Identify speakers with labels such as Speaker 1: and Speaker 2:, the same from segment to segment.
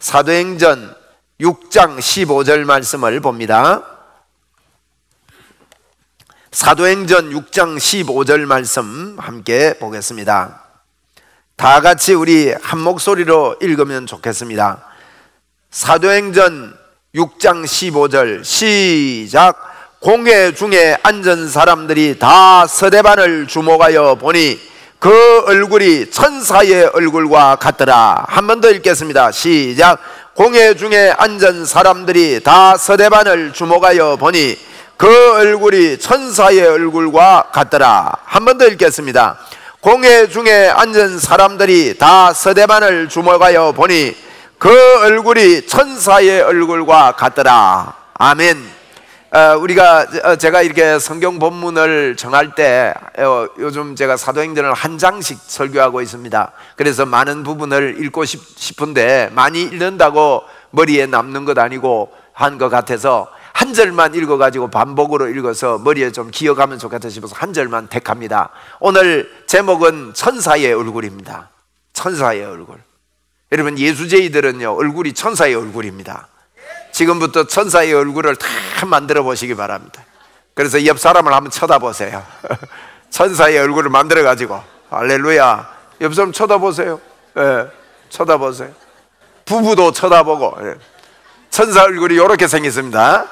Speaker 1: 사도행전 6장 15절 말씀을 봅니다. 사도행전 6장 15절 말씀 함께 보겠습니다. 다 같이 우리 한 목소리로 읽으면 좋겠습니다. 사도행전 6장 15절 시작. 공회 중에 앉은 사람들이 다 서대반을 주목하여 보니 그 얼굴이 천사의 얼굴과 같더라. 한 번 더 읽겠습니다. 시작. 공회 중에 앉은 사람들이 다 서대반을 주목하여 보니 그 얼굴이 천사의 얼굴과 같더라. 한 번 더 읽겠습니다. 공회 중에 앉은 사람들이 다 서대반을 주목하여 보니 그 얼굴이 천사의 얼굴과 같더라. 아멘. 제가 이렇게 성경 본문을 정할 때 요즘 제가 사도행전을 한 장씩 설교하고 있습니다. 그래서 많은 부분을 읽고 싶은데 많이 읽는다고 머리에 남는 것 아니고 한 것 같아서 한 절만 읽어가지고 반복으로 읽어서 머리에 좀 기억하면 좋겠다 싶어서 한 절만 택합니다. 오늘 제목은 천사의 얼굴입니다. 천사의 얼굴. 여러분, 예수제이들은요 얼굴이 천사의 얼굴입니다. 지금부터 천사의 얼굴을 다 만들어 보시기 바랍니다. 그래서 옆 사람을 한번 쳐다보세요. 천사의 얼굴을 만들어 가지고, 할렐루야. 옆 사람 쳐다보세요. 쳐다보세요. 부부도 쳐다보고. 천사 얼굴이 이렇게 생겼습니다.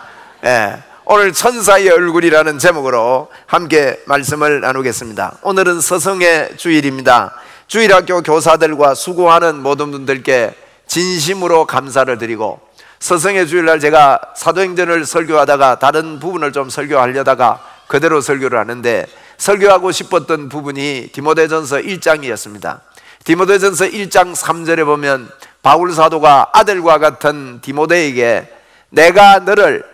Speaker 1: 오늘 천사의 얼굴이라는 제목으로 함께 말씀을 나누겠습니다. 오늘은 서성의 주일입니다. 주일학교 교사들과 수고하는 모든 분들께 진심으로 감사를 드리고, 서성의 주일날 제가 사도행전을 설교하다가 다른 부분을 좀 설교하려다가 그대로 설교를 하는데, 설교하고 싶었던 부분이 디모데전서 1장이었습니다. 디모데전서 1장 3절에 보면 바울 사도가 아들과 같은 디모데에게 내가 너를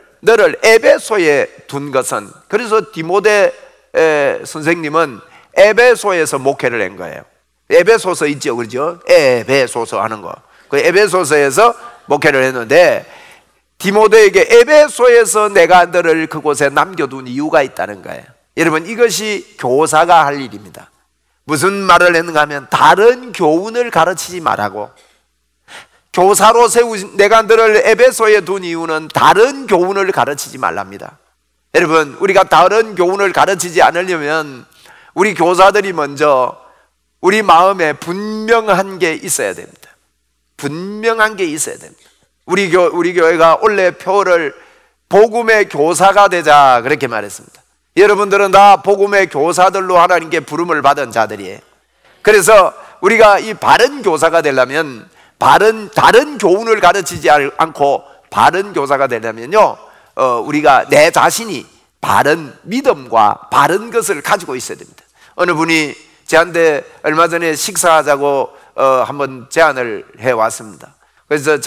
Speaker 1: 에베소에 둔 것은, 그래서 디모데 선생님은 에베소에서 목회를 한 거예요. 에베소서 있죠, 그렇죠? 에베소서 하는 거. 그 에베소서에서 목회를 했는데, 디모데에게 에베소에서 내가 너를 그곳에 남겨둔 이유가 있다는 거예요. 여러분, 이것이 교사가 할 일입니다. 무슨 말을 했는가 하면 다른 교훈을 가르치지 말라고. 교사로 내가 너를 에베소에 둔 이유는 다른 교훈을 가르치지 말랍니다. 여러분, 우리가 다른 교훈을 가르치지 않으려면 우리 교사들이 먼저 우리 마음에 분명한 게 있어야 됩니다. 분명한 게 있어야 됩니다. 우리 교회가 올해 표를 복음의 교사가 되자 그렇게 말했습니다. 여러분들은 다 복음의 교사들로 하나님께 부름을 받은 자들이에요. 그래서 우리가 이 바른 교사가 되려면 다른 교훈을 가르치지 않고 바른 교사가 되려면요, 우리가 내 자신이 바른 믿음과 바른 것을 가지고 있어야 됩니다. 어느 분이 저한테 얼마 전에 식사하자고 한번 제안을 해왔습니다. 그래서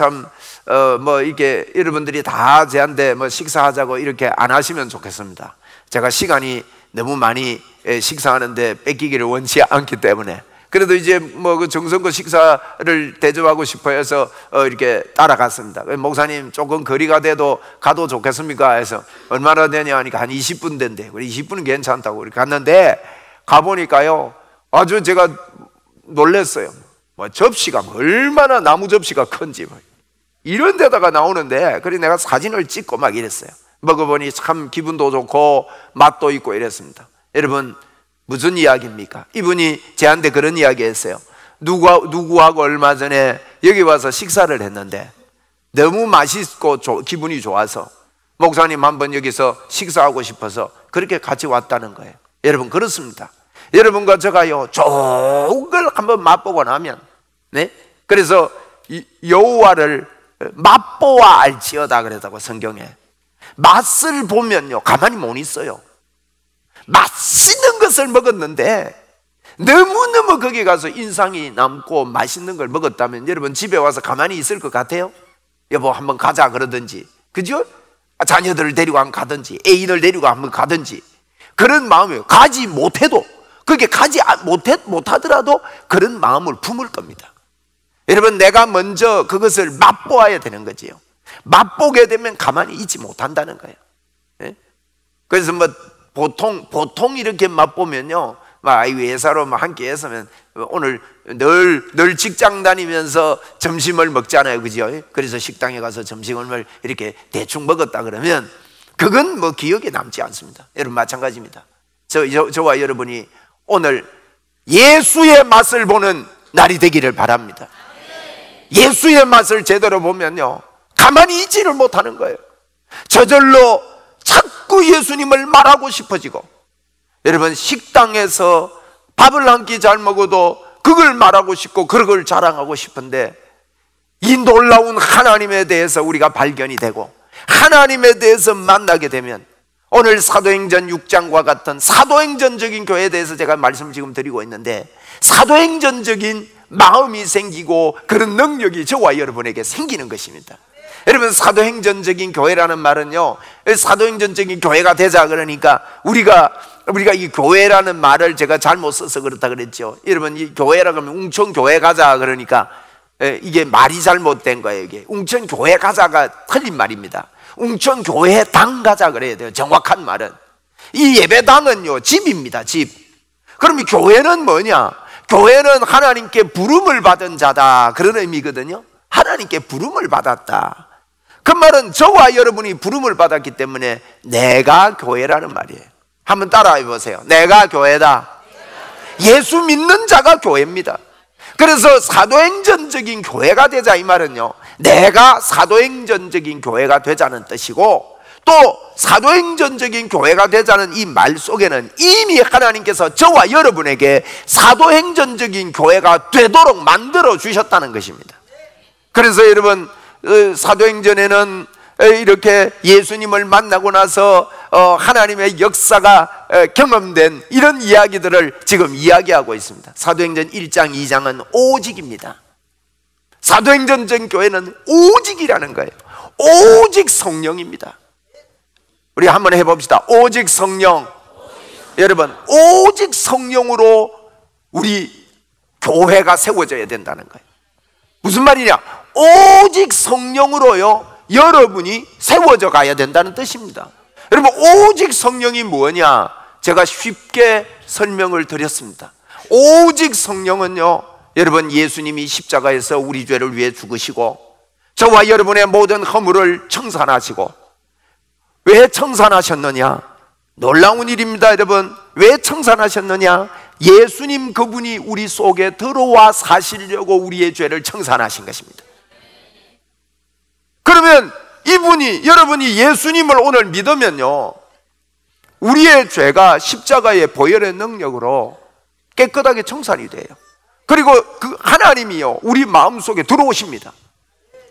Speaker 1: 이렇게 여러분들이 다 저한테 식사하자고 이렇게 안 하시면 좋겠습니다. 제가 시간이 너무 많이 식사하는데 뺏기기를 원치 않기 때문에. 그래도 이제 그 정성껏 식사를 대접하고 싶어 해서 이렇게 따라갔습니다. 목사님, 조금 거리가 돼도 가도 좋겠습니까? 해서 얼마나 되냐 하니까 한 20분 된대. 20분은 괜찮다고 이렇게 갔는데, 가보니까요 아주 제가 놀랐어요. 접시가 얼마나 나무 접시가 큰지 이런 데다가 나오는데, 그래서 내가 사진을 찍고 막 이랬어요. 먹어보니 참 기분도 좋고 맛도 있고 이랬습니다. 여러분, 무슨 이야기입니까? 이분이 저한테 그런 이야기 했어요. 누구하고 얼마 전에 여기 와서 식사를 했는데 너무 맛있고 기분이 좋아서 목사님 한번 여기서 식사하고 싶어서 그렇게 같이 왔다는 거예요. 여러분, 그렇습니다. 여러분과 제가요 좋은 걸 한번 맛보고 나면, 그래서 여호와를 맛보아 알지어다 그랬다고 성경에. 맛을 보면요 가만히 못 있어요. 맛있는 것을 먹었는데 너무너무 거기 가서 인상이 남고 맛있는 걸 먹었다면 여러분 집에 와서 가만히 있을 것 같아요? 여보 한번 가자 그러든지, 그죠? 자녀들을 데리고 한번 가든지 애인을 데리고 한번 가든지 그런 마음이에요. 가지 못해도, 그게 가지 못하더라도 그런 마음을 품을 겁니다. 여러분, 내가 먼저 그것을 맛보아야 되는 거지요. 맛보게 되면 가만히 있지 못한다는 거예요. 그래서 보통 이렇게 맛보면요 막 회사로 막 함께 했으면 오늘 늘 직장 다니면서 점심을 먹잖아요, 그죠? 그래서 식당에 가서 점심을 이렇게 대충 먹었다 그러면 그건 뭐 기억에 남지 않습니다. 여러분 마찬가지입니다. 저와 여러분이 오늘 예수의 맛을 보는 날이 되기를 바랍니다. 예수의 맛을 제대로 보면요, 가만히 있지를 못하는 거예요. 저절로 자꾸 예수님을 말하고 싶어지고, 여러분 식당에서 밥을 한 끼 잘 먹어도 그걸 말하고 싶고 그걸 자랑하고 싶은데, 이 놀라운 하나님에 대해서 우리가 발견이 되고 하나님에 대해서 만나게 되면, 오늘 사도행전 6장과 같은 사도행전적인 교회에 대해서 제가 말씀을 지금 드리고 있는데, 사도행전적인 마음이 생기고 그런 능력이 저와 여러분에게 생기는 것입니다. 여러분 사도행전적인 교회라는 말은요, 사도행전적인 교회가 되자 그러니까 우리가 이 교회라는 말을 제가 잘못 써서 그렇다 그랬죠. 여러분 이 교회라고 하면 웅천교회 가자 그러니까 이게 말이 잘못된 거예요. 이게 웅천교회 가자가 틀린 말입니다. 웅천교회당 가자 그래야 돼요. 정확한 말은 이 예배당은요 집입니다. 집. 그럼 이 교회는 뭐냐? 교회는 하나님께 부름을 받은 자다, 그런 의미거든요. 하나님께 부름을 받았다. 그 말은 저와 여러분이 부름을 받았기 때문에 내가 교회라는 말이에요. 한번 따라해 보세요. 내가 교회다. 예수 믿는 자가 교회입니다. 그래서 사도행전적인 교회가 되자 이 말은요, 내가 사도행전적인 교회가 되자는 뜻이고, 또 사도행전적인 교회가 되자는 이 말 속에는 이미 하나님께서 저와 여러분에게 사도행전적인 교회가 되도록 만들어 주셨다는 것입니다. 그래서 여러분 사도행전에는 이렇게 예수님을 만나고 나서 하나님의 역사가 경험된 이런 이야기들을 지금 이야기하고 있습니다. 사도행전 1장 2장은 오직입니다. 사도행전적 교회는 오직이라는 거예요. 오직 성령입니다. 우리 한번 해봅시다. 오직 성령. 여러분 오직 성령으로 우리 교회가 세워져야 된다는 거예요. 무슨 말이냐? 오직 성령으로요 여러분이 세워져 가야 된다는 뜻입니다. 여러분 오직 성령이 뭐냐? 제가 쉽게 설명을 드렸습니다. 오직 성령은요, 여러분 예수님이 십자가에서 우리 죄를 위해 죽으시고 저와 여러분의 모든 허물을 청산하시고, 왜 청산하셨느냐? 놀라운 일입니다. 여러분 왜 청산하셨느냐? 예수님 그분이 우리 속에 들어와 사시려고 우리의 죄를 청산하신 것입니다. 그러면 이분이, 여러분이 예수님을 오늘 믿으면요, 우리의 죄가 십자가의 보혈의 능력으로 깨끗하게 청산이 돼요. 그리고 그 하나님이요 우리 마음속에 들어오십니다.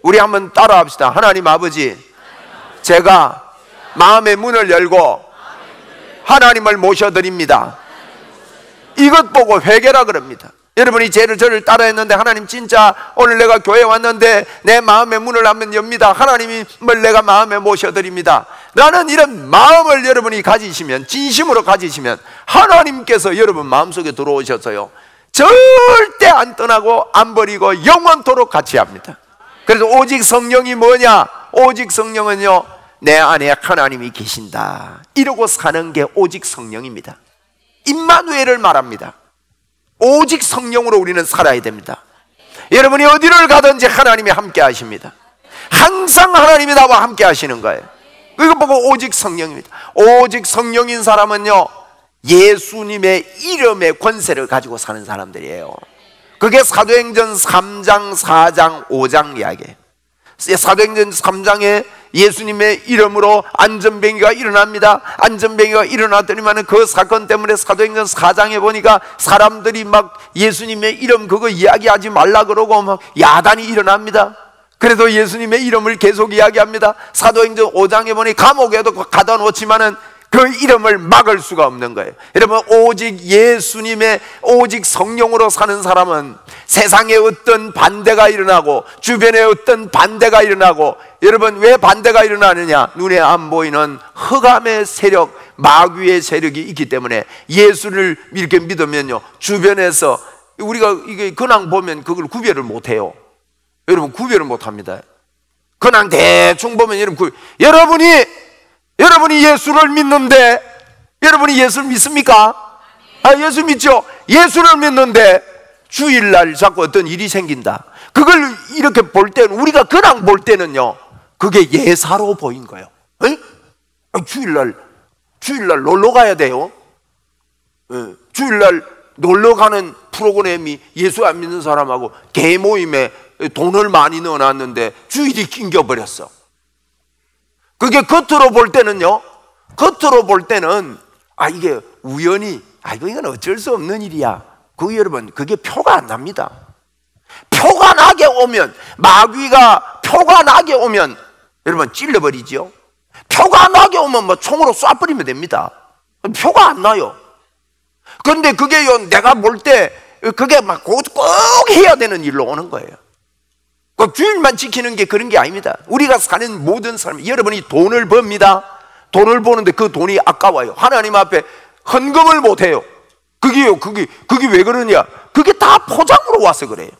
Speaker 1: 우리 한번 따라합시다. 하나님 아버지, 제가 마음의 문을 열고 하나님을 모셔드립니다. 이것 보고 회개라 그럽니다. 여러분이 저를 따라했는데, 하나님 진짜 오늘 내가 교회에 왔는데 내 마음의 문을 한번 엽니다. 하나님을 내가 마음에 모셔드립니다. 라는 이런 마음을 여러분이 가지시면, 진심으로 가지시면 하나님께서 여러분 마음속에 들어오셔서요 절대 안 떠나고 안 버리고 영원토록 같이 합니다. 그래서 오직 성령이 뭐냐? 오직 성령은요, 내 안에 하나님이 계신다, 이러고 사는 게 오직 성령입니다. 임마누엘을 말합니다. 오직 성령으로 우리는 살아야 됩니다. 여러분이 어디를 가든지 하나님이 함께 하십니다. 항상 하나님이 나와 함께 하시는 거예요. 그거 보고 오직 성령입니다. 오직 성령인 사람은요 예수님의 이름의 권세를 가지고 사는 사람들이에요. 그게 사도행전 3장, 4장, 5장 이야기예요. 사도행전 3장에 예수님의 이름으로 안전뱅이가 일어납니다. 안전뱅이가 일어났더니만 그 사건 때문에 사도행전 4장에 보니까 사람들이 막 예수님의 이름 그거 이야기하지 말라 그러고 막 야단이 일어납니다. 그래도 예수님의 이름을 계속 이야기합니다. 사도행전 5장에 보니 감옥에도 가다 놓지만은 그 이름을 막을 수가 없는 거예요. 여러분 오직 예수님의 오직 성령으로 사는 사람은 세상에 어떤 반대가 일어나고 주변에 어떤 반대가 일어나고, 여러분 왜 반대가 일어나느냐? 눈에 안 보이는 흑암의 세력, 마귀의 세력이 있기 때문에 예수를 이렇게 믿으면요 주변에서 우리가 이게 그냥 보면 그걸 구별을 못해요. 여러분 구별을 못합니다. 그냥 대충 보면 여러분이 예수를 믿는데 여러분이 예수를 믿습니까? 예수 믿죠? 예수를 믿는데 주일날 자꾸 어떤 일이 생긴다. 그걸 이렇게 볼 때는, 우리가 그냥 볼 때는요, 그게 예사로 보인 거예요. 주일날 놀러 가야 돼요. 주일날 놀러 가는 프로그램이 예수 안 믿는 사람하고 개 모임에 돈을 많이 넣어놨는데 주일이 낑겨버렸어. 그게 겉으로 볼 때는요, 이게 우연히, 이건 어쩔 수 없는 일이야. 여러분, 그게 표가 안 납니다. 표가 나게 오면, 마귀가 표가 나게 오면 여러분 찔러버리죠. 표가 나게 오면 뭐 총으로 쏴버리면 됩니다. 표가 안 나요. 그런데 그게요, 내가 볼 때 그게 막 꼭 해야 되는 일로 오는 거예요. 주일만 지키는 게 그런 게 아닙니다. 우리가 사는 모든 사람, 여러분이 돈을 법니다. 돈을 버는데 그 돈이 아까워요. 하나님 앞에 헌금을 못해요. 그게 왜 그러냐? 그게 다 포장으로 와서 그래요.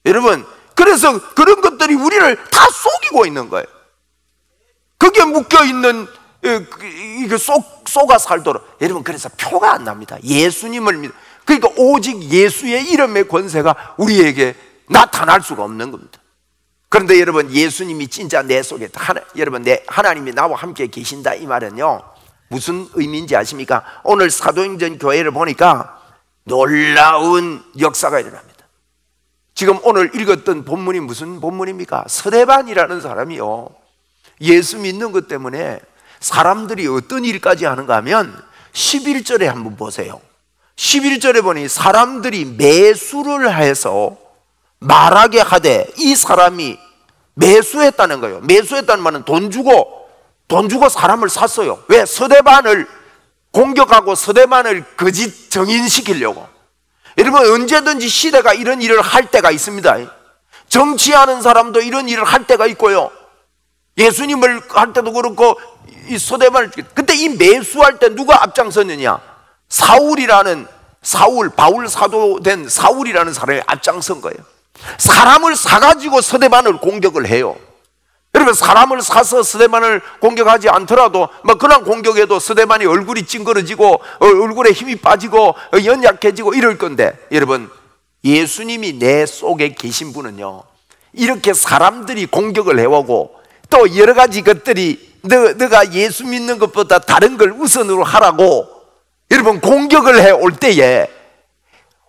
Speaker 1: 여러분, 그래서 그런 것들이 우리를 다 속이고 있는 거예요. 그게 묶여있는, 이게 속아 살도록. 여러분, 그래서 표가 안 납니다. 예수님을 믿어. 그러니까 오직 예수의 이름의 권세가 우리에게 나타날 수가 없는 겁니다. 그런데 여러분, 예수님이 진짜 내 속에, 하나님이 나와 함께 계신다, 이 말은요, 무슨 의미인지 아십니까? 오늘 사도행전 교회를 보니까 놀라운 역사가 일어납니다. 지금 오늘 읽었던 본문이 무슨 본문입니까? 스데반이라는 사람이요, 예수 믿는 것 때문에 사람들이 어떤 일까지 하는가 하면 11절에 한번 보세요. 11절에 보니 사람들이 매수를 해서 말하게 하되, 이 사람이 매수했다는 거예요. 매수했다는 말은 돈 주고 사람을 샀어요. 왜? 스데반을 공격하고 스데반을 거짓 정인시키려고. 여러분, 언제든지 시대가 이런 일을 할 때가 있습니다. 정치하는 사람도 이런 일을 할 때가 있고요, 예수님을 할 때도 그렇고, 이 스데반을, 그때 이 매수할 때 누가 앞장섰느냐? 바울 사도 된 사울이라는 사람이 앞장선 거예요. 사람을 사가지고 스데반을 공격을 해요. 여러분, 사람을 사서 스데반을 공격하지 않더라도 그냥 공격해도 스데반이 얼굴이 찡그러지고 얼굴에 힘이 빠지고 연약해지고 이럴 건데, 여러분, 예수님이 내 속에 계신 분은요, 이렇게 사람들이 공격을 해오고 또 여러 가지 것들이 너가 예수 믿는 것보다 다른 걸 우선으로 하라고 여러분 공격을 해올 때에,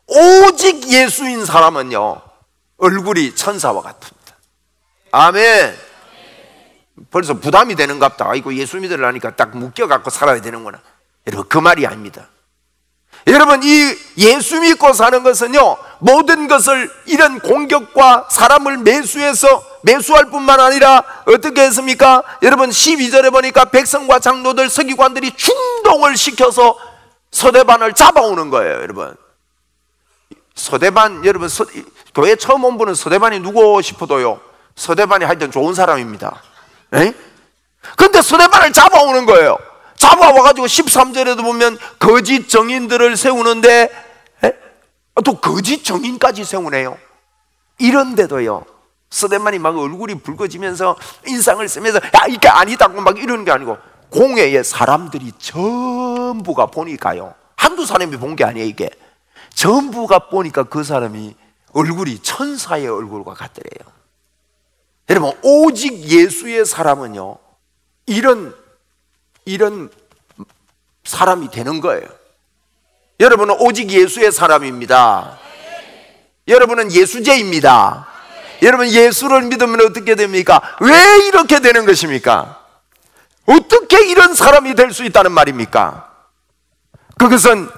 Speaker 1: 오직 예수인 사람은요, 얼굴이 천사와 같습니다. 아멘. 벌써 부담이 되는갑다. 예수 믿으려니까 딱 묶여갖고 살아야 되는구나. 여러분, 그 말이 아닙니다. 여러분, 이 예수 믿고 사는 것은요, 모든 것을 이런 공격과 사람을 매수할 뿐만 아니라 어떻게 했습니까? 여러분, 12절에 보니까 백성과 장로들, 서기관들이 충동을 시켜서 스데반을 잡아오는 거예요. 여러분, 스데반, 여러분, 교회 처음 온 분은 스데반이 누구 싶어도요, 스데반이 하여튼 좋은 사람입니다. 그런데 스데반을 잡아오는 거예요. 잡아와가지고 13절에도 보면 거짓 정인들을 세우는데, 또 거짓 정인까지 세우네요. 이런데도요, 스데반이 막 얼굴이 붉어지면서 인상을 쓰면서 이게 아니다고 막 이러는 게 아니고, 공회에 사람들이 전부가 보니까요, 한두 사람이 본 게 아니에요. 이게 전부가 보니까 그 사람이 얼굴이 천사의 얼굴과 같더래요. 여러분, 오직 예수의 사람은요, 이런 사람이 되는 거예요. 여러분은 오직 예수의 사람입니다. 여러분은 예수제입니다. 여러분, 예수를 믿으면 어떻게 됩니까? 왜 이렇게 되는 것입니까? 어떻게 이런 사람이 될 수 있다는 말입니까? 그것은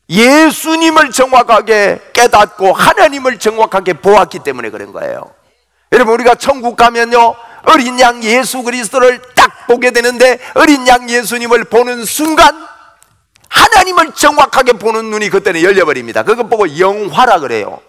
Speaker 1: 예수님을 정확하게 깨닫고 하나님을 정확하게 보았기 때문에 그런 거예요. 여러분, 우리가 천국 가면요, 어린 양 예수 그리스도를 딱 보게 되는데, 어린 양 예수님을 보는 순간 하나님을 정확하게 보는 눈이 그때는 열려버립니다. 그것 보고 영화라 그래요.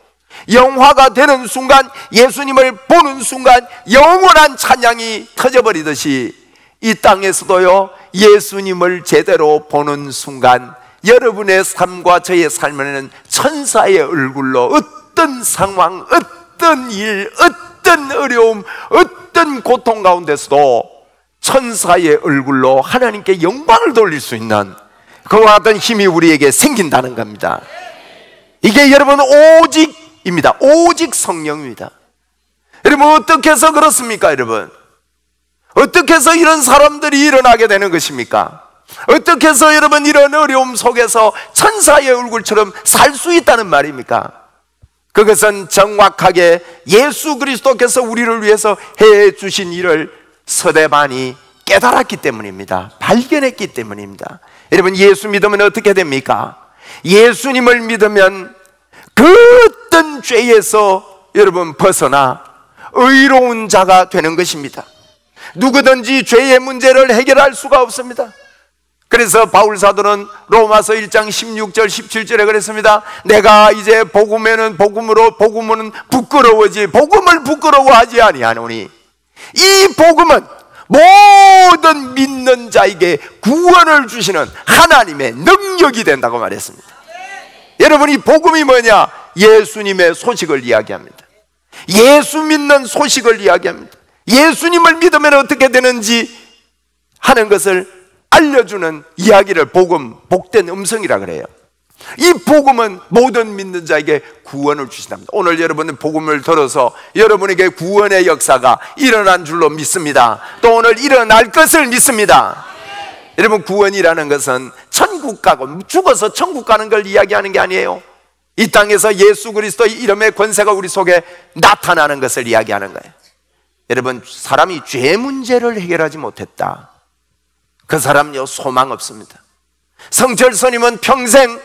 Speaker 1: 영화가 되는 순간, 예수님을 보는 순간 영원한 찬양이 터져버리듯이 이 땅에서도요, 예수님을 제대로 보는 순간 여러분의 삶과 저의 삶에는 천사의 얼굴로 어떤 상황, 어떤 일, 어떤 어려움, 어떤 고통 가운데서도 천사의 얼굴로 하나님께 영광을 돌릴 수 있는 그와 같은 힘이 우리에게 생긴다는 겁니다. 이게 여러분 오직입니다. 오직 성령입니다. 여러분 어떻게 해서 그렇습니까? 여러분 어떻게 해서 이런 사람들이 일어나게 되는 것입니까? 어떻게 해서 여러분 이런 어려움 속에서 천사의 얼굴처럼 살 수 있다는 말입니까? 그것은 정확하게 예수 그리스도께서 우리를 위해서 해주신 일을 서대반이 깨달았기 때문입니다. 발견했기 때문입니다. 여러분 예수 믿으면 어떻게 됩니까? 예수님을 믿으면 그 어떤 죄에서 여러분 벗어나 의로운 자가 되는 것입니다. 누구든지 죄의 문제를 해결할 수가 없습니다. 그래서 바울 사도는 로마서 1장 16절 17절에 그랬습니다. 내가 이제 복음은 부끄러워지 복음을 부끄러워하지 아니하노니 이 복음은 모든 믿는 자에게 구원을 주시는 하나님의 능력이 된다고 말했습니다. 여러분 이 복음이 뭐냐? 예수님의 소식을 이야기합니다. 예수 믿는 소식을 이야기합니다. 예수님을 믿으면 어떻게 되는지 하는 것을 알려주는 이야기를 복음, 복된 음성이라 그래요. 이 복음은 모든 믿는 자에게 구원을 주신답니다. 오늘 여러분은 복음을 들어서 여러분에게 구원의 역사가 일어난 줄로 믿습니다. 또 오늘 일어날 것을 믿습니다. 여러분 구원이라는 것은 천국 가고 죽어서 천국 가는 걸 이야기하는 게 아니에요. 이 땅에서 예수 그리스도의 이름의 권세가 우리 속에 나타나는 것을 이야기하는 거예요. 여러분 사람이 죄 문제를 해결하지 못했다, 그 사람요 소망 없습니다. 성철스님은 평생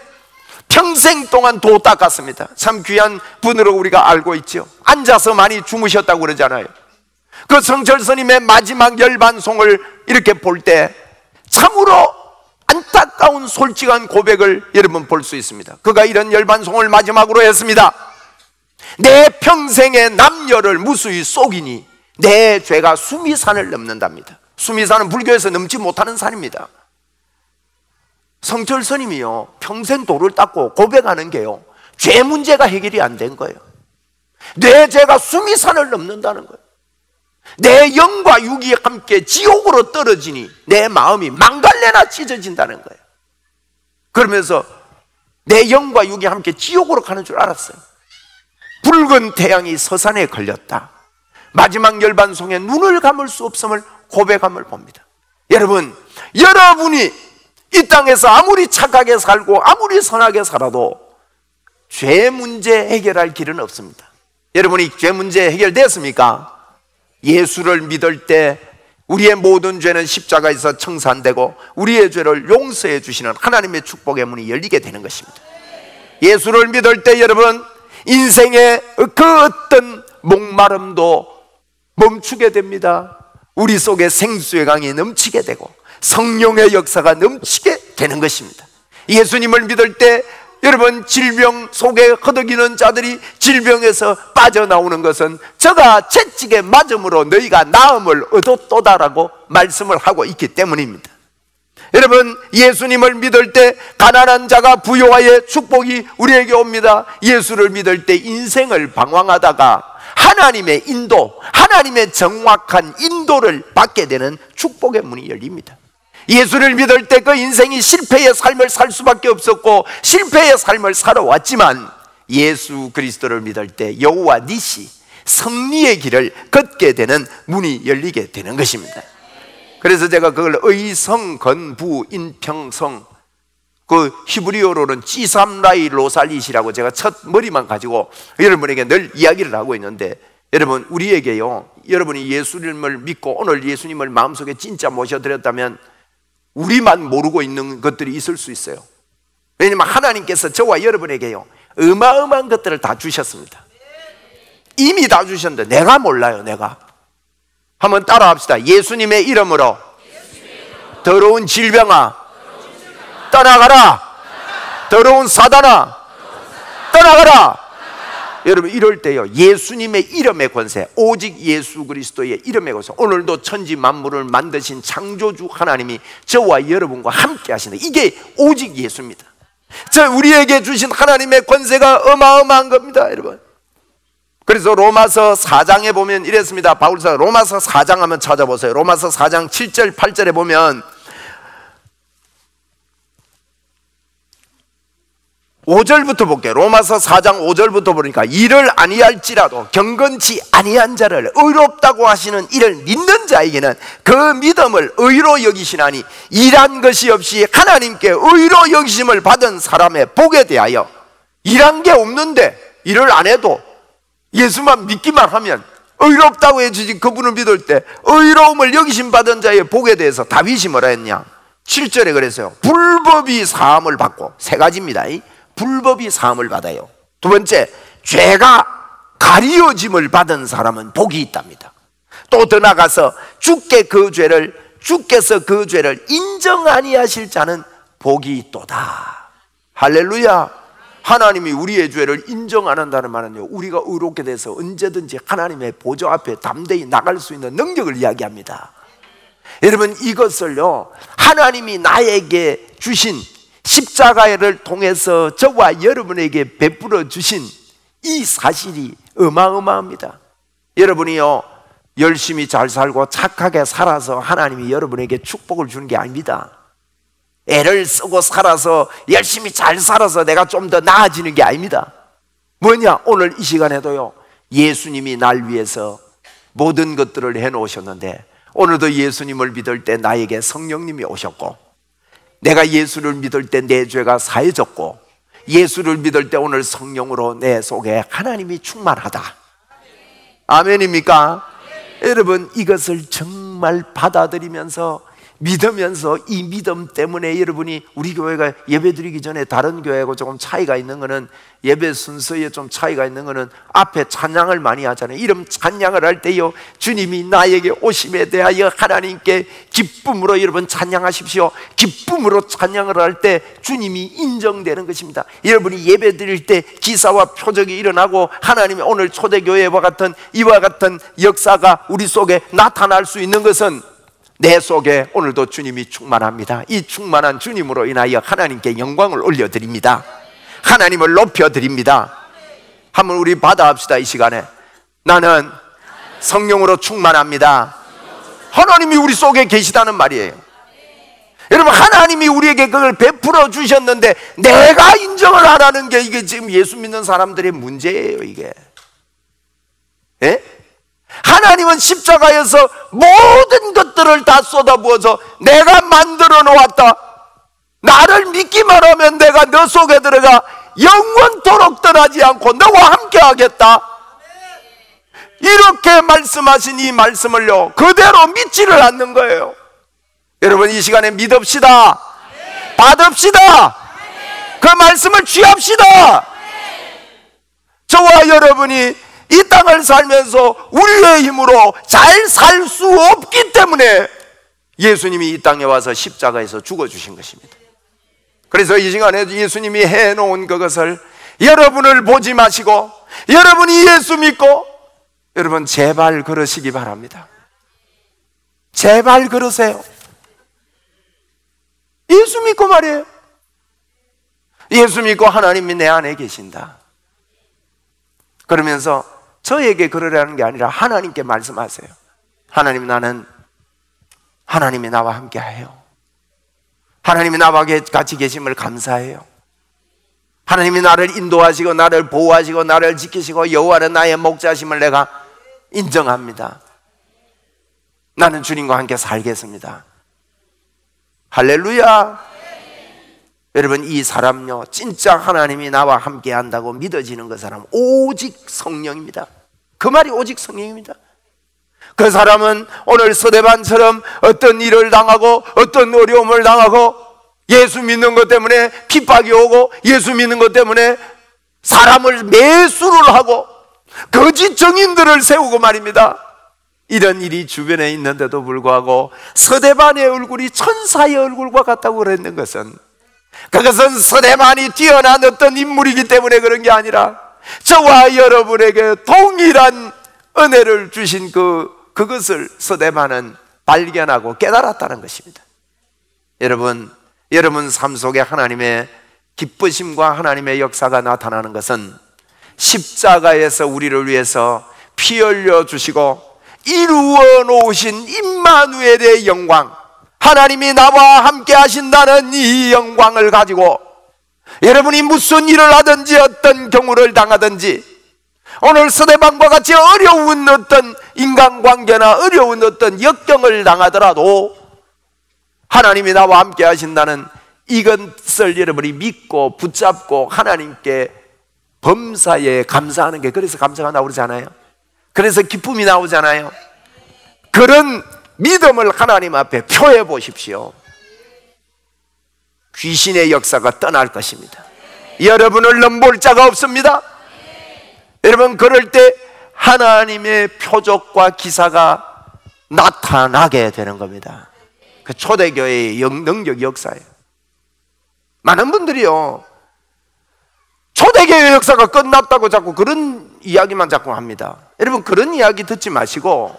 Speaker 1: 동안 도 닦았습니다. 참 귀한 분으로 우리가 알고 있죠. 앉아서 많이 주무셨다고 그러잖아요. 그 성철스님의 마지막 열반송을 이렇게 볼 때 참으로 안타까운 솔직한 고백을 여러분 볼 수 있습니다. 그가 이런 열반송을 마지막으로 했습니다. 내 평생의 남녀를 무수히 속이니 내 죄가 수미산을 넘는답니다. 수미산은 불교에서 넘지 못하는 산입니다. 성철스님이요 평생 도를 닦고 고백하는 게요 죄 문제가 해결이 안 된 거예요. 내 죄가 수미산을 넘는다는 거예요. 내 영과 육이 함께 지옥으로 떨어지니 내 마음이 망갈래나 찢어진다는 거예요. 그러면서 내 영과 육이 함께 지옥으로 가는 줄 알았어요. 붉은 태양이 서산에 걸렸다. 마지막 열반송에 눈을 감을 수 없음을 고백함을 봅니다. 여러분이 이 땅에서 아무리 착하게 살고 아무리 선하게 살아도 죄 문제 해결할 길은 없습니다. 여러분이 죄 문제 해결됐습니까? 예수를 믿을 때 우리의 모든 죄는 십자가에서 청산되고 우리의 죄를 용서해 주시는 하나님의 축복의 문이 열리게 되는 것입니다. 예수를 믿을 때 여러분 인생의 그 어떤 목마름도 멈추게 됩니다. 우리 속에 생수의 강이 넘치게 되고 성령의 역사가 넘치게 되는 것입니다. 예수님을 믿을 때 여러분 질병 속에 허덕이는 자들이 질병에서 빠져나오는 것은 저가 채찍에 맞음으로 너희가 나음을 얻었도다라고 말씀을 하고 있기 때문입니다. 여러분 예수님을 믿을 때 가난한 자가 부요하의 축복이 우리에게 옵니다. 예수를 믿을 때 인생을 방황하다가 하나님의 인도, 하나님의 정확한 인도를 받게 되는 축복의 문이 열립니다. 예수를 믿을 때 그 인생이 실패의 삶을 살 수밖에 없었고 실패의 삶을 살아왔지만 예수 그리스도를 믿을 때 여호와 니시 승리의 길을 걷게 되는 문이 열리게 되는 것입니다. 그래서 제가 그걸 의성, 건부, 인평성, 그 히브리어로는 찌삼라이 로살릿이라고 제가 첫 머리만 가지고 여러분에게 늘 이야기를 하고 있는데, 여러분 우리에게요, 여러분이 예수님을 믿고 오늘 예수님을 마음속에 진짜 모셔드렸다면 우리만 모르고 있는 것들이 있을 수 있어요. 왜냐하면 하나님께서 저와 여러분에게요 어마어마한 것들을 다 주셨습니다. 이미 다 주셨는데 내가 몰라요. 내가 한번 따라 합시다. 예수님의 이름으로 더러운 질병아 떠나가라. 더러운 사단아 떠나가라. 여러분 이럴 때요 예수님의 이름의 권세, 오직 예수 그리스도의 이름의 권세, 오늘도 천지 만물을 만드신 창조주 하나님이 저와 여러분과 함께 하신다. 이게 오직 예수입니다. 우리에게 주신 하나님의 권세가 어마어마한 겁니다, 여러분. 그래서 로마서 4장에 보면 이랬습니다. 바울서 로마서 4장 한번 찾아보세요. 로마서 4장 7절 8절에 보면 5절부터 볼게요. 로마서 4장 5절부터 보니까 이를 아니할지라도 경건치 아니한 자를 의롭다고 하시는 이를 믿는 자에게는 그 믿음을 의로 여기시나니 일한 것이 없이 하나님께 의로 여기심을 받은 사람의 복에 대하여 일한 게 없는데 일을 안 해도 예수만 믿기만 하면 의롭다고 해주지, 그분을 믿을 때 의로움을 여기심 받은 자의 복에 대해서 다윗이 뭐라 했냐? 7절에 그랬어요. 불법이 사함을 받고, 세 가지입니다. 불법이 사함을 받아요. 두 번째, 죄가 가리워짐을 받은 사람은 복이 있답니다. 또 더 나가서 주께서 그 죄를 인정 아니하실 자는 복이 있도다. 할렐루야. 하나님이 우리의 죄를 인정 안 한다는 말은요, 우리가 의롭게 돼서 언제든지 하나님의 보좌 앞에 담대히 나갈 수 있는 능력을 이야기합니다. 여러분, 이것을요, 하나님이 나에게 주신 십자가를 통해서 저와 여러분에게 베풀어 주신 이 사실이 어마어마합니다. 여러분이요, 열심히 잘 살고 착하게 살아서 하나님이 여러분에게 축복을 주는 게 아닙니다. 애를 쓰고 살아서 열심히 잘 살아서 내가 좀 더 나아지는 게 아닙니다. 뭐냐? 오늘 이 시간에도요, 예수님이 날 위해서 모든 것들을 해놓으셨는데, 오늘도 예수님을 믿을 때 나에게 성령님이 오셨고, 내가 예수를 믿을 때 내 죄가 사해졌고, 예수를 믿을 때 오늘 성령으로 내 속에 하나님이 충만하다. 아멘입니까? 여러분, 이것을 정말 받아들이면서 믿으면서, 이 믿음 때문에 여러분이, 우리 교회가 예배 드리기 전에 다른 교회하고 조금 차이가 있는 거는, 예배 순서에 좀 차이가 있는 거는 앞에 찬양을 많이 하잖아요. 이름 찬양을 할 때요, 주님이 나에게 오심에 대하여 하나님께 기쁨으로 여러분 찬양하십시오. 기쁨으로 찬양을 할 때 주님이 인정되는 것입니다. 여러분이 예배 드릴 때 기사와 표적이 일어나고 하나님이 오늘 초대교회와 같은 이와 같은 역사가 우리 속에 나타날 수 있는 것은 내 속에 오늘도 주님이 충만합니다. 이 충만한 주님으로 인하여 하나님께 영광을 올려드립니다. 하나님을 높여드립니다. 한번 우리 받아합시다. 이 시간에 나는 성령으로 충만합니다. 하나님이 우리 속에 계시다는 말이에요. 여러분, 하나님이 우리에게 그걸 베풀어 주셨는데 내가 인정을 안 하는 게, 이게 지금 예수 믿는 사람들의 문제예요. 이게 하나님은 십자가에서 모든 것들을 다 쏟아부어서 내가 만들어 놓았다, 나를 믿기만 하면 내가 너 속에 들어가 영원토록 떠나지 않고 너와 함께 하겠다, 이렇게 말씀하신 이 말씀을요, 그대로 믿지를 않는 거예요. 여러분, 이 시간에 믿읍시다. 받읍시다. 그 말씀을 취합시다. 저와 여러분이 이 땅을 살면서 우리의 힘으로 잘 살 수 없기 때문에 예수님이 이 땅에 와서 십자가에서 죽어주신 것입니다. 그래서 이 시간에 예수님이 해놓은 그것을 여러분을 보지 마시고, 여러분이 예수 믿고, 여러분 제발 그러시기 바랍니다. 제발 그러세요. 예수 믿고 말이에요. 예수 믿고 하나님이 내 안에 계신다. 그러면서 저에게 그러라는 게 아니라 하나님께 말씀하세요. 하나님, 나는 하나님이 나와 함께 해요. 하나님이 나와 같이 계심을 감사해요. 하나님이 나를 인도하시고 나를 보호하시고 나를 지키시고 여호와는 나의 목자심을 내가 인정합니다. 나는 주님과 함께 살겠습니다. 할렐루야. 여러분, 이 사람요, 진짜 하나님이 나와 함께 한다고 믿어지는 그 사람 오직 성령입니다. 그 말이 오직 성령입니다. 그 사람은 오늘 스데반처럼 어떤 일을 당하고 어떤 어려움을 당하고 예수 믿는 것 때문에 핍박이 오고 예수 믿는 것 때문에 사람을 매수를 하고 거짓 증인들을 세우고 말입니다. 이런 일이 주변에 있는데도 불구하고 스데반의 얼굴이 천사의 얼굴과 같다고 그랬는 것은, 그것은 스데반이 뛰어난 어떤 인물이기 때문에 그런 게 아니라 저와 여러분에게 동일한 은혜를 주신 그것을 스데반은 발견하고 깨달았다는 것입니다. 여러분 삶 속에 하나님의 기쁘심과 하나님의 역사가 나타나는 것은 십자가에서 우리를 위해서 피 흘려 주시고 이루어 놓으신 임마누엘의 영광, 하나님이 나와 함께 하신다는 이 영광을 가지고 여러분이 무슨 일을 하든지 어떤 경우를 당하든지 오늘 서대방과 같이 어려운 어떤 인간관계나 어려운 어떤 역경을 당하더라도 하나님이 나와 함께 하신다는 이것을 여러분이 믿고 붙잡고 하나님께 범사에 감사하는 게, 그래서 감사가 나오잖아요. 그래서 기쁨이 나오잖아요. 그런 믿음을 하나님 앞에 표해 보십시오. 귀신의 역사가 떠날 것입니다. 여러분을 넘볼 자가 없습니다. 여러분, 그럴 때 하나님의 표적과 기사가 나타나게 되는 겁니다. 그 초대교회의 능력 역사예요. 많은 분들이요, 초대교회 역사가 끝났다고 자꾸 그런 이야기만 자꾸 합니다. 여러분, 그런 이야기 듣지 마시고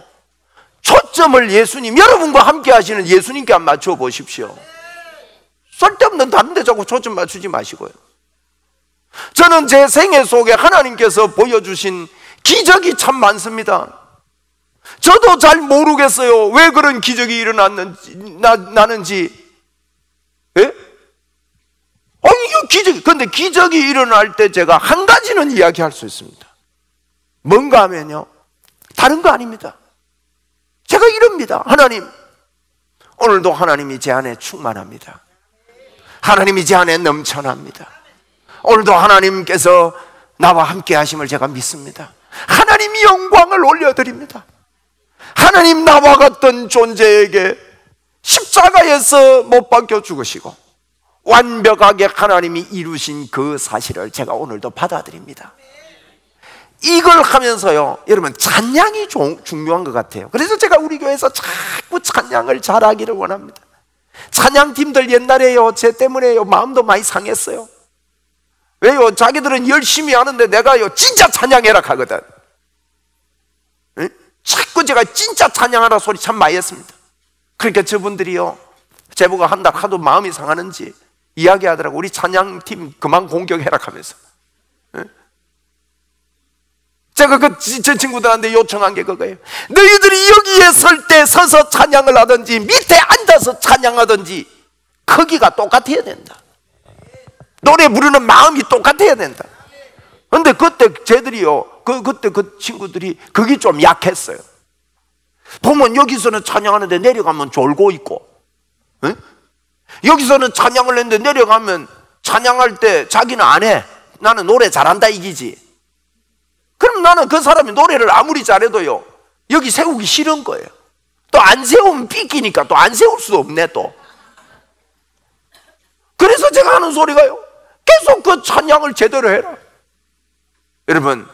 Speaker 1: 초점을 예수님, 여러분과 함께 하시는 예수님께 한번 맞춰 보십시오. 쓸데없는 다른 데 자꾸 초점 맞추지 마시고요. 저는 제 생애 속에 하나님께서 보여주신 기적이 참 많습니다. 저도 잘 모르겠어요. 왜 그런 기적이 일어났는지, 나는지. 예? 아니, 이거 기적이, 근데 기적이 일어날 때 제가 한 가지는 이야기할 수 있습니다. 뭔가 하면요, 다른 거 아닙니다. 제가 이럽니다. 하나님, 오늘도 하나님이 제 안에 충만합니다. 하나님이 제 안에 넘쳐납니다. 오늘도 하나님께서 나와 함께 하심을 제가 믿습니다. 하나님이 영광을 올려드립니다. 하나님, 나와 같은 존재에게 십자가에서 못 박혀 죽으시고 완벽하게 하나님이 이루신 그 사실을 제가 오늘도 받아들입니다. 이걸 하면서요, 여러분, 찬양이 중요한 것 같아요. 그래서 제가 우리 교회에서 자꾸 찬양을 잘하기를 원합니다. 찬양팀들 옛날에요, 제 때문에요, 마음도 많이 상했어요. 왜요? 자기들은 열심히 하는데 내가요, 진짜 찬양해라 하거든. 응? 자꾸 제가 진짜 찬양하라 소리 참 많이 했습니다. 그러니까 저분들이요, 제보가 한 달 하도 마음이 상하는지 이야기하더라고. 우리 찬양팀 그만 공격해라 하면서. 응? 제가 저 친구들한테 요청한 게 그거예요. 너희들이 여기에 설 때 서서 찬양을 하든지 밑에 앉아서 찬양하든지 크기가 똑같아야 된다. 노래 부르는 마음이 똑같아야 된다. 근데 그때 쟤들이요, 그때 그 친구들이 그게 좀 약했어요. 보면 여기서는 찬양하는데 내려가면 졸고 있고, 응? 여기서는 찬양을 했는데 내려가면 찬양할 때 자기는 안 해. 나는 노래 잘한다 이기지. 그럼 나는 그 사람이 노래를 아무리 잘해도요, 여기 세우기 싫은 거예요. 또 안 세우면 삐끼니까 또 안 세울 수도 없네 또. 그래서 제가 하는 소리가요, 계속 그 찬양을 제대로 해라. 여러분,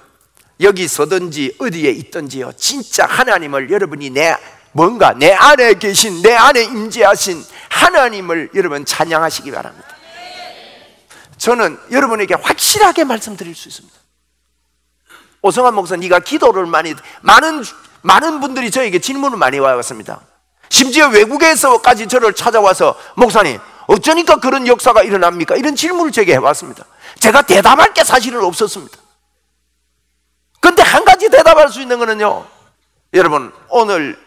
Speaker 1: 여기 서든지 어디에 있든지요, 진짜 하나님을, 여러분이 내 안에 계신, 내 안에 임재하신 하나님을 여러분 찬양하시기 바랍니다. 저는 여러분에게 확실하게 말씀드릴 수 있습니다. 오성환 목사, 네가 기도를 많은 분들이 저에게 질문을 많이 와왔습니다. 심지어 외국에서까지 저를 찾아와서, 목사님, 어쩌니까 그런 역사가 일어납니까? 이런 질문을 제게 해왔습니다. 제가 대답할 게 사실은 없었습니다. 근데 한 가지 대답할 수 있는 거는요, 여러분, 오늘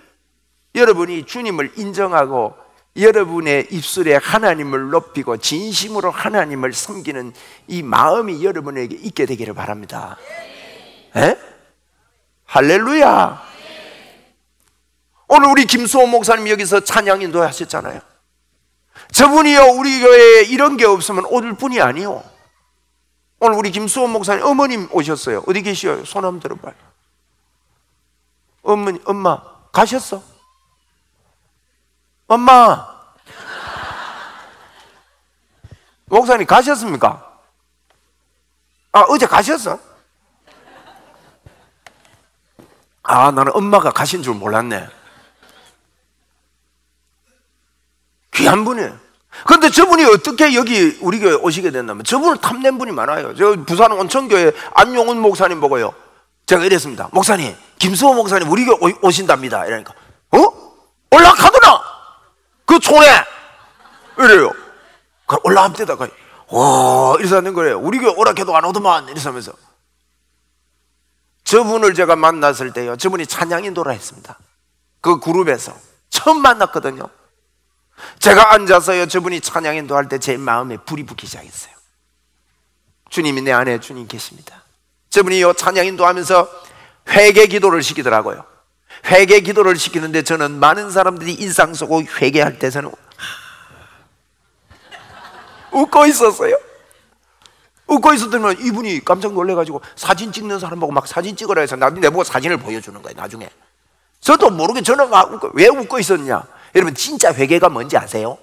Speaker 1: 여러분이 주님을 인정하고 여러분의 입술에 하나님을 높이고 진심으로 하나님을 섬기는 이 마음이 여러분에게 있게 되기를 바랍니다. 에? 할렐루야. 오늘 우리 김수호 목사님 여기서 찬양 인도하셨잖아요. 저분이요, 우리 교회에 이런 게 없으면 올 분이 아니요. 오늘 우리 김수호 목사님 어머님 오셨어요. 어디 계시어요? 손 한번 들어봐요. 어머니, 엄마 가셨어? 엄마, 목사님 가셨습니까? 아, 어제 가셨어? 아, 나는 엄마가 가신 줄 몰랐네. 귀한 분이에요. 그런데 저분이 어떻게 여기 우리 교회 오시게 됐냐면, 저분을 탐낸 분이 많아요. 저 부산 온천교회 안용훈 목사님 보고요, 제가 이랬습니다. 목사님, 김수호 목사님 우리 교회 오신답니다. 이러니까, 올라가더라 그 촌에. 이래요. 올라갑니다. 와, 이래서 하는 거예요. 우리 교회 오라 해도 안 오더만. 이래서 하면서. 저분을 제가 만났을 때요, 저분이 찬양 인도라 했습니다. 그 그룹에서 처음 만났거든요. 제가 앉아서요, 저분이 찬양 인도할 때 제 마음에 불이 붙기 시작했어요. 주님이 내 안에 주님 계십니다. 저분이요 찬양 인도하면서 회개 기도를 시키더라고요. 회개 기도를 시키는데 저는 많은 사람들이 인상 쓰고 회개할 때 저는 웃고 있었어요. 웃고 있었더니 이분이 깜짝 놀래가지고 사진 찍는 사람 보고 막 사진 찍으라 해서 내보고 사진을 보여주는 거예요. 나중에 저도 모르게 저는 왜 웃고 있었냐. 여러분 진짜 회개가 뭔지 아세요?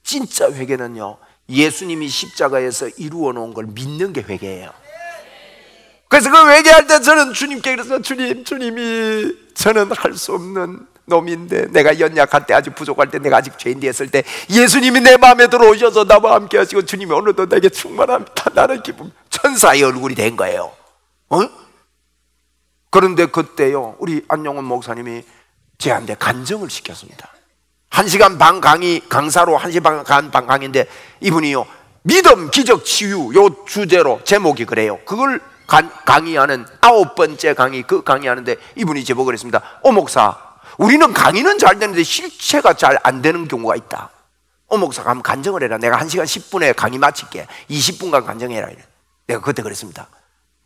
Speaker 1: 진짜 회개는요 예수님이 십자가에서 이루어 놓은 걸 믿는 게 회개예요. 그래서 그 회개할 때 저는 주님께 그래서 주님이 저는 할 수 없는 놈인데, 내가 연약할 때, 아직 부족할 때, 내가 아직 죄인데 했을 때 예수님이 내 마음에 들어오셔서 나와 함께 하시고 주님이 오늘도 내게 충만합니다. 나는 기쁨. 천사의 얼굴이 된 거예요. 그런데 그때요 우리 안용원 목사님이 저한테 간증을 시켰습니다. 1시간 반 강사로 1시간 반 강의인데 이분이요 믿음, 기적, 치유 요 주제로 제목이 그래요. 그걸 강의하는 9번째 강의, 그 강의하는데 이분이 제목을 했습니다. 목사, 우리는 강의는 잘 되는데 실체가 잘 안 되는 경우가 있다. 목사가 한번 간증을 해라. 내가 1시간 10분에 강의 마칠게. 20분간 간증해라. 내가 그때 그랬습니다.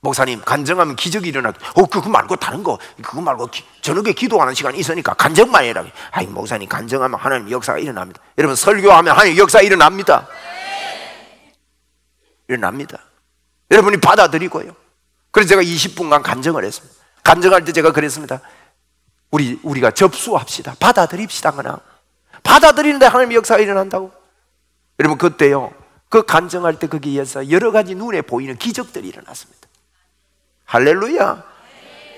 Speaker 1: 목사님, 간증하면 기적이 일어나게. 그거 말고 다른 거, 그거 말고 저녁에 기도하는 시간이 있으니까 간증만 해라. 아이, 목사님, 간증하면 하나님 역사가 일어납니다. 여러분, 설교하면 하나님 역사가 일어납니다. 일어납니다. 여러분이 받아들이고요. 그래서 제가 20분간 간증을 했습니다. 간증할 때 제가 그랬습니다. 우리가 접수합시다. 받아들입시다. 그냥 받아들이는데 하나님의 역사가 일어난다고. 여러분 그때요 그 간증할 때 거기에서 여러 가지 눈에 보이는 기적들이 일어났습니다. 할렐루야.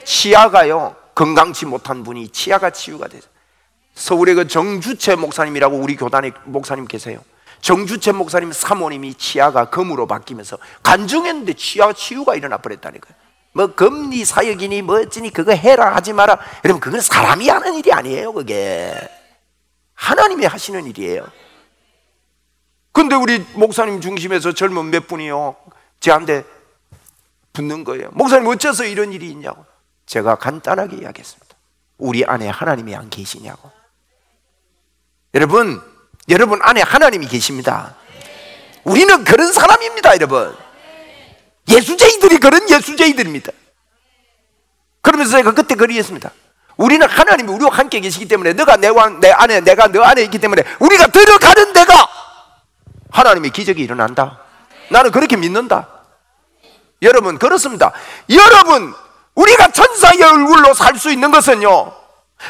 Speaker 1: 치아가요 건강치 못한 분이 치아가 치유가 됐어요. 서울에 그 정주채 목사님이라고 우리 교단에 목사님 계세요. 정주채 목사님 사모님이 치아가 검으로 바뀌면서 간증했는데 치아 치유가 일어나 버렸다니까요. 뭐 금리 사역이니 뭐 어찌니 그거 해라 하지 마라. 여러분 그건 사람이 하는 일이 아니에요. 그게 하나님이 하시는 일이에요. 근데 우리 목사님 중심에서 젊은 몇 분이요 저한테 붙는 거예요. 목사님 어째서 이런 일이 있냐고. 제가 간단하게 이야기했습니다. 우리 안에 하나님이 안 계시냐고. 여러분 안에 하나님이 계십니다. 우리는 그런 사람입니다. 여러분 예수쟁이들이 그런 예수쟁이들입니다. 그러면서 제가 그때 그리했습니다. 우리는 하나님이 우리와 함께 계시기 때문에 너가 내 안에 내가 너 안에 있기 때문에 우리가 들어가는 데가 하나님의 기적이 일어난다. 나는 그렇게 믿는다. 여러분 그렇습니다. 여러분 우리가 천사의 얼굴로 살 수 있는 것은요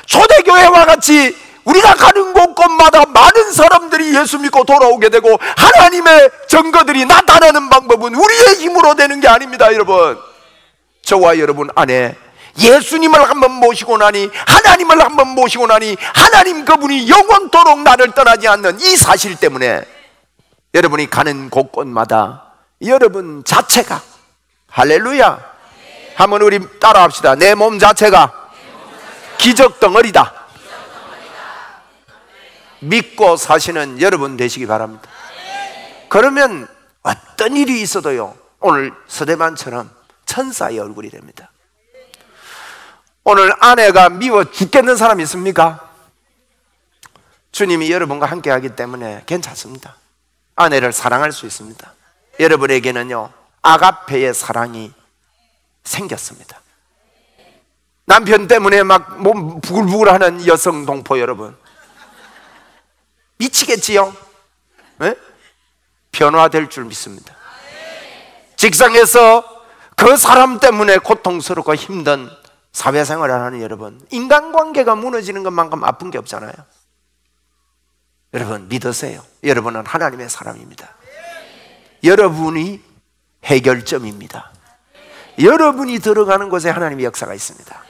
Speaker 1: 초대교회와 같이 우리가 가는 곳곳마다 많은 사람들이 예수 믿고 돌아오게 되고 하나님의 증거들이 나타나는 방법은 우리의 힘으로 되는 게 아닙니다. 여러분 저와 여러분 안에 예수님을 한번 모시고 나니 하나님을 한번 모시고 나니 하나님 그분이 영원토록 나를 떠나지 않는 이 사실 때문에 여러분이 가는 곳곳마다 여러분 자체가 할렐루야 한번 우리 따라합시다. 내 몸 자체가 기적 덩어리다. 믿고 사시는 여러분 되시기 바랍니다. 그러면 어떤 일이 있어도요 오늘 서대만처럼 천사의 얼굴이 됩니다. 오늘 아내가 미워 죽겠는 사람 있습니까? 주님이 여러분과 함께 하기 때문에 괜찮습니다. 아내를 사랑할 수 있습니다. 여러분에게는요 아가페의 사랑이 생겼습니다. 남편 때문에 막 몸 부글부글하는 여성 동포 여러분 미치겠지요? 네? 변화될 줄 믿습니다. 직장에서 그 사람 때문에 고통스럽고 힘든 사회생활을 하는 여러분 인간관계가 무너지는 것만큼 아픈 게 없잖아요. 여러분 믿으세요. 여러분은 하나님의 사람입니다. 여러분이 해결점입니다. 여러분이 들어가는 곳에 하나님의 역사가 있습니다.